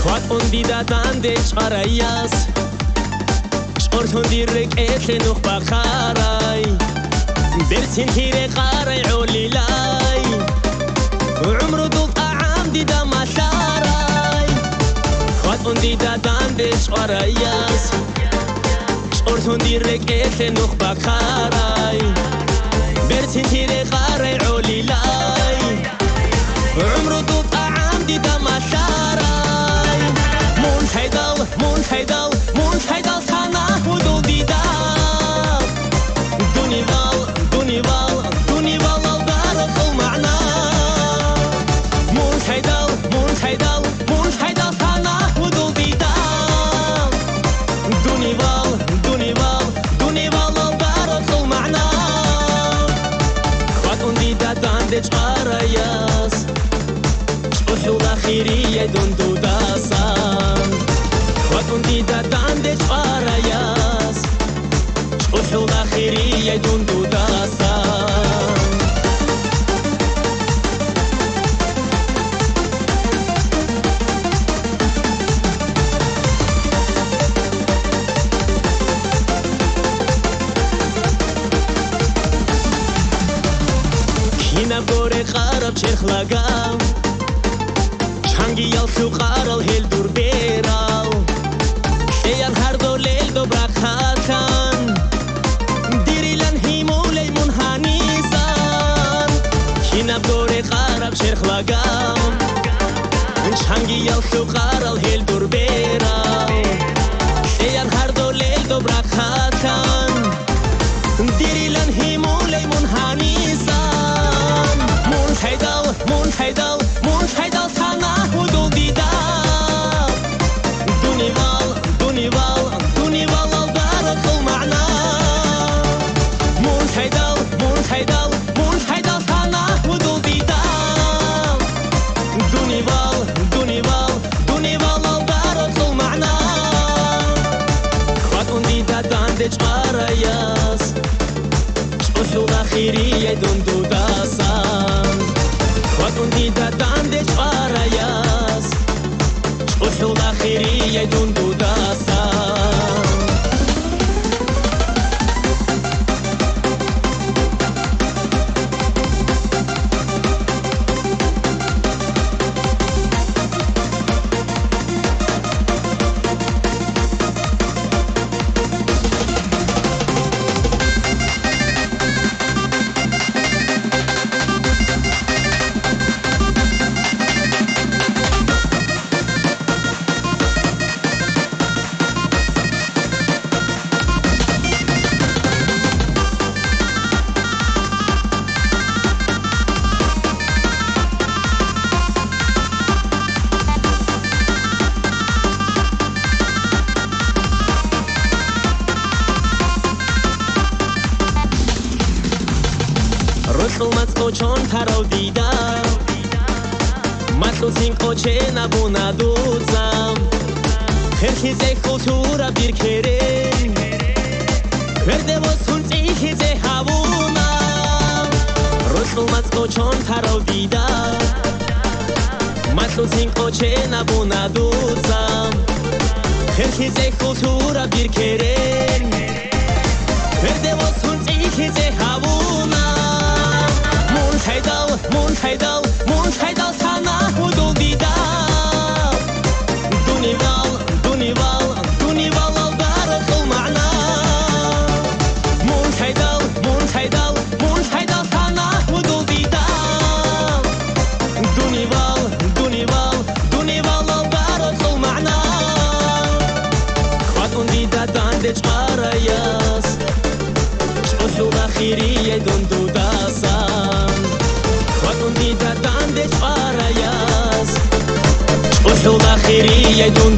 Quad und die da dann de Charayas Short und direk etle noch bakharay Bersin hire qaray ulilay Umru dut aam di da masharay Quad und die da dann de Charayas Short und direk etle noch bakharay Bersin hire qaray ulilay Umru dut aam di da masharay مون حيدال سانا ودول ديدال دوني بال البارق ومعنا مون حيدال سانا ودول ديدال دوني بال البارق ومعنا خاطون ديدا داندج قراياس شوحو الأخيرية دون دوداسان خاطون ديدا داندج قراياس شوحو الأخيرية دون دوداسان هنا بوري قارب شيخ لقام شانجي يالسو قارل هيل دور بيرال شيان هاردو ليل دو براخاتان ديري لان هيمو ليمون هانيسان هنا بوري قارب شيخ لقام شانجي يالسو قارل هيل دور بيرال شيان هاردو ليل دو براخاتان ديري لان هيمو ليمون هانيسان مون حيدال سانا ودول ديدال دوني بال البارق ومعنا مون حيدال سانا ودول ديدال دوني بال البارق ومعنا خاطون ديدا داندج قراياس شوحو الأخيرية دون دوداسان خاطون ديدا داندج قراياس شوحو الأخيرية دون دوداسان Matlo chon tarau dida Matlo cinco chena buna duzam Herkize kultura bir kere Verde vosun tsihize havuna Ruslu matlo chon tarau dida Matlo cinco chena buna duzam Herkize kultura bir kere Verde vosun tsihize havuna مون حيدال سانا ودول ديدال دوني بال البارق ومعنا مون حيدال سانا ودول ديدال دوني بال البارق ومعنا خاطون ديدا داندج قراياس شوحو الأخيرية دون دوداسان خاطون ديدا داندج قراياس شوحو الأخيرية دون